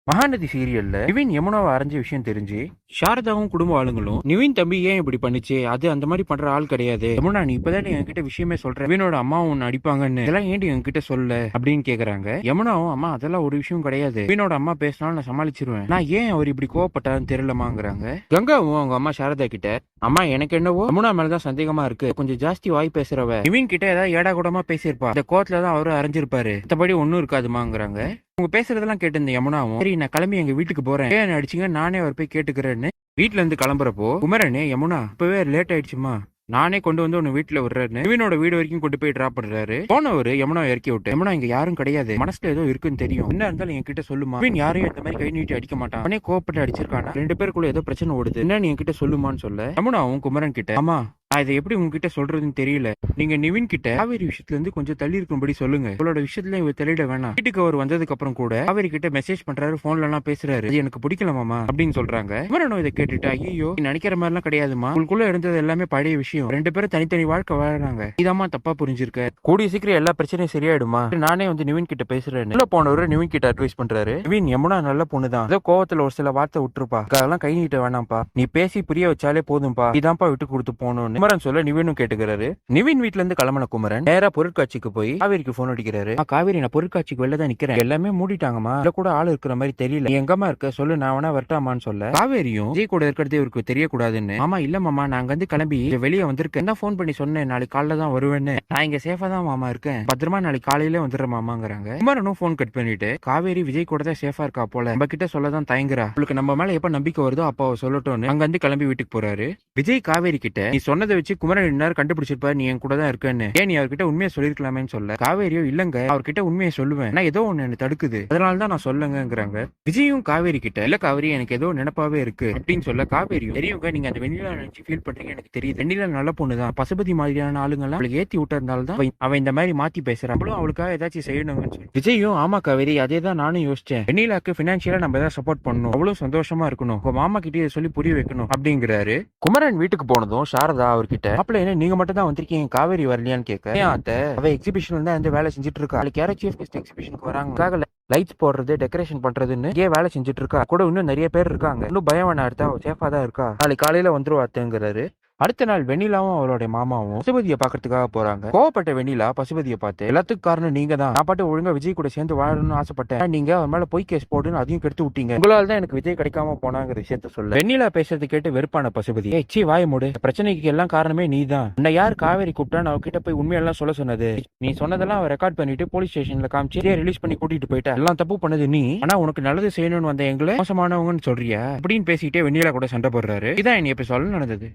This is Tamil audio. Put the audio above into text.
மகாநதி சீரியல்ல நிவின் யமுனாவை அரைஞ்ச விஷயம் தெரிஞ்சு சாரதாவும் குடும்ப ஆளுங்களும் நிவின் தம்பி ஏன் இப்படி பண்ணுச்சு, அது அந்த மாதிரி பண்ற ஆள் கிடையாது. யமுனா நீ இப்பதான் என்கிட்ட விஷயமே சொல்ற, நிவினோட அம்மாவும் உன்னை அடிப்பாங்கன்னு, இதெல்லாம் ஏன்டி என்கிட்ட சொல்ல அப்படின்னு கேக்குறாங்க. யமுனாவும் அம்மா அதெல்லாம் ஒரு விஷயம் கிடையாது, நிவினோட அம்மா பேசினாலும் நான் சமாளிச்சிருவேன், நான் ஏன் அவர் இப்படி கோவப்பட்டாருன்னு தெரியலமாங்கிறாங்க. கங்காவும் அவங்க அம்மா சாரதா கிட்ட அம்மா எனக்கு என்னவோ யமுனா மேலதான் சந்தேகமா இருக்கு, கொஞ்சம் ஜாஸ்தி வாய் பேசுறவ, நிவின் கிட்ட ஏதாவது ஏடா கூடமா பேசியிருப்பா, இந்த கோவத்துலதான் அவரும் அரைஞ்சிருப்பாரு, மத்தபடி ஒன்னும் இருக்காதுமாங்கிறாங்க. உங்க பேசுறதெல்லாம் கேட்டு இந்த யமுனாவும் சரி நான் கிளம்பி எங்க வீட்டுக்கு போறேன், ஏன் அடிச்சுங்க நானே அவர் போய் கேட்டுக்கிறேன்னு வீட்டுல இருந்து கிளம்புறப்போ குமரனே யமுனா இப்பவே லேட் ஆயிடுச்சுமா, நானே கொண்டு வந்து உன்னை வீட்டுல விடுறாரு, நிவினோட வீடு வரைக்கும் கொண்டு போய் டிராப் பண்றாரு. போனவரு யமுனா இறக்கி விட்டு யமுனா இங்க யாரும் கிடையாது, மனசுல ஏதோ இருக்குன்னு தெரியும், என்ன இருந்தாலும் என்கிட்ட சொல்லுமா, நிவின் யாரையும் இந்த மாதிரி கை நீட்டி அடிக்க மாட்டான், அவனே கோவப்பட்டு அடிச்சிருக்கானா, ரெண்டு பேருக்குள்ள ஏதோ பிரச்சனை ஓடுது, என்ன நீ என்கிட்ட சொல்லுமான்னு சொல்ல யமுனாவும் குமரன் கிட்ட ஆமா நான் இதை எப்படி உங்ககிட்ட சொல்றதுன்னு தெரியல, நீங்க நிவின் கிட்ட காவேரி விஷயத்துல இருந்து கொஞ்சம் தள்ளி இருக்கும்படி சொல்லுங்க, உங்களோட விஷயத்துல இவ தெளிட வேணாம், வீட்டுக்கு அவர் வந்ததுக்கு அப்புறம் கூட காவேரி கிட்ட மெசேஜ் பண்றாரு, போன்ல எல்லாம் பேசுறாரு, அது எனக்கு பிடிக்கல மாமா அப்படின்னு சொல்றாங்க. குமரனும் இதை கேட்டுட்டு ஐயோ நீ நினைக்கிற மாதிரி எல்லாம் கிடையாதுமா, உங்களுக்குள்ள இருந்தது எல்லாமே பழைய விஷயம், ரெண்டு பேரும் தனித்தனி வாழ்க்கை வாழறாங்க, இதாமா தப்பா புரிஞ்சிருக்க, கூடிய சீக்கிரம் எல்லா பிரச்சனையும் சரியாயிடுமா, நானே வந்து நிவின் கிட்ட பேசுறேன். உள்ள போனவரு நிவின் கிட்ட அட்வைஸ் பண்றாரு, நிவின் யமுனா நல்ல பொண்ணுதான், ஏதோ கோவத்துல ஒரு சில வார்த்தை விட்டுருப்பா, அதெல்லாம் கை நீட்ட வேணாம்ப்பா, நீ பேசி புரிய வச்சாலே போதும்பா, இதான்ப்பா விட்டு கொடுத்து போகணும்னு குமரன் சொல்ல நிவினும் கேட்டுக்கிறாரு. நிவின் வீட்ல இருந்து கிளம்பின குமரன் நேரா பொருட்காட்சிக்கு போய் காவேரிக்கு போன் அடிக்கிறாரு. காவேரி நான் பொருட்காட்சிக்கு வெளில தான் நிக்கிறேன், எல்லாமே மூடிட்டாங்கம்மா, இதுல கூட ஆள் இருக்கிற மாதிரி தெரியல, நீ எங்கம்மா இருக்க சொல்லு, நான் வேணா வரட்டாமான்னு சொல்ல காவேரியும் விஜய் கூட இருக்கிறதே இவருக்கு தெரியக்கூடாதுன்னு மாமா இல்ல மாமா நாங்க வந்து கிளம்பி வெளியே வந்திருக்கேன், தான் போன் பண்ணி சொன்னேன் நாளைக்கு காலைல தான் வருவேன்னு, நான் இங்க சேஃபா தான் மாமா இருக்கேன், பத்திரமா நாளைக்கு காலையில வந்துடுற மாமாங்கிறாங்க. குமரனும் போன் கட் பண்ணிட்டு காவேரி விஜய் கூட தான் சேஃபா இருக்கா போல, நம்ம கிட்ட சொல்லதான் தயங்குறா, உங்களுக்கு நம்ம மேல எப்ப நம்பிக்கை வருதோ அப்ப சொல்லட்டும்னு அங்க வந்து கிளம்பி வீட்டுக்கு போறாரு. விஜய் காவேரி கிட்ட நீ சொன்னதை வச்சு குமரன் கண்டுபிடிச்சிருப்பாரு நீ என் கூட தான் இருக்கேன்னு, ஏன் நீ அவர்கிட்ட உண்மையை சொல்லிருக்கலாமேன்னு சொல்ல காவேரியோ இல்லங்க அவர்கிட்ட உண்மையை சொல்லுவேன், நான் ஏதோ ஒண்ணு எனக்கு தடுக்குது அதனாலதான் நான் சொல்லுங்கிறாங்க. விஜயும் காவேரி கிட்ட இல்ல காவேரி எனக்கு ஏதோ நினைப்பாவே இருக்கு அப்படின்னு சொல்ல காவேரியும் தெரியுங்க நீங்க அந்த வெண்ணிலா நினைச்சு ஃபீல் பண்றீங்க எனக்கு தெரியுது, வெண்ணிலா நல்ல பொண்ணுதான், பசுபதி மாதிரியான ஆளுங்கெல்லாம் அவளுக்கு ஏத்தி விட்டதுனால தான் அவன் இந்த மாதிரி மாத்தி பேசுறான், நம்மளும் அவளுக்காக ஏதாச்சும் செய்யணும்னு சொல்லி விஜயும் ஆமா காவேரி அதே தான் நானும் யோசிச்சேன், வெண்ணிலாக்கு பினான்சியலா நம்ம ஏதாவது சப்போர்ட் பண்ணணும், அவ்வளவு சந்தோஷமா இருக்கணும், உங்க மாமா கிட்டே சொல்லி புரிய வைக்கணும் அப்படிங்கிறாரு. குமரன் வீட்டுக்கு போனதும் சாரதா அவர்கிட்ட மாப்பிள்ள என்ன நீங்க மட்டும் தான் வந்திருக்கீங்க காவேரி வரலையான்னு கேட்க, ஏன் அத்தை அவ எக்ஸிபிஷன்ல தான் இந்த வேலை செஞ்சுட்டு இருக்கா, நாளைக்கு யாரும் சீஃப் கெஸ்ட் எக்ஸிபிஷனுக்கு வராங்க, லைட்ஸ் போடுறது டெக்கரேஷன் பண்றதுன்னு இங்கே வேலை செஞ்சுட்டு இருக்கா, கூட இன்னும் நிறைய பேர் இருக்காங்க, இன்னும் பயம் வேணா எடுத்தா சேஃபா தான் இருக்கா, நாளைக்கு காலையில வந்துருவாத்துங்கிறாரு. அடுத்த நாள் வெண்ணிலாவும் அவளுடைய மாமாவும் பசுபதியை பாக்குறதுக்காக போறாங்க. கோவப்பட்ட வெண்ணிலா பசுபதியை பார்த்து எல்லாத்துக்கும் காரணம் நீங்க தான், நான் பாட்டு ஒழுங்கா விஜய் கூட சேர்ந்து வாழணும்னு ஆசைப்பட்டேன், நீங்க அவன் மேல பொய் கேஸ் போடுன்னு அதையும் கெடுத்து விட்டீங்க, உங்களால தான் எனக்கு விஜய் கிடைக்காம போனாங்கிற விஷயத்த சொல்ல வெண்ணிலா பேசுறது கேட்டு வெறுப்பான பசுபதி ஏச்சி வாய மூடு, பிரச்சனைக்கு எல்லாம் காரணமே நீ தான், உன்னை யார் காவேரி கூப்பிட்டான்னு அவகிட்ட போய் உண்மையெல்லாம் சொல்ல சொன்னது, நீ சொன்னதெல்லாம் அவ ரெக்கார்ட் பண்ணிட்டு போலீஸ் ஸ்டேஷன்ல காமிச்சு ரிலீஸ் பண்ணி கூட்டிட்டு போயிட்டா, எல்லாம் தப்பு பண்ணது நீ, ஆனா உனக்கு நல்லது செய்யணும்னு வந்த எங்களை மோசமானவங்கன்னு சொல்றியா அப்படின்னு பேசிக்கிட்டே வெண்ணிலா கூட சண்டை போடுறாரு. இதான் என் எபிசோட் நடந்தது.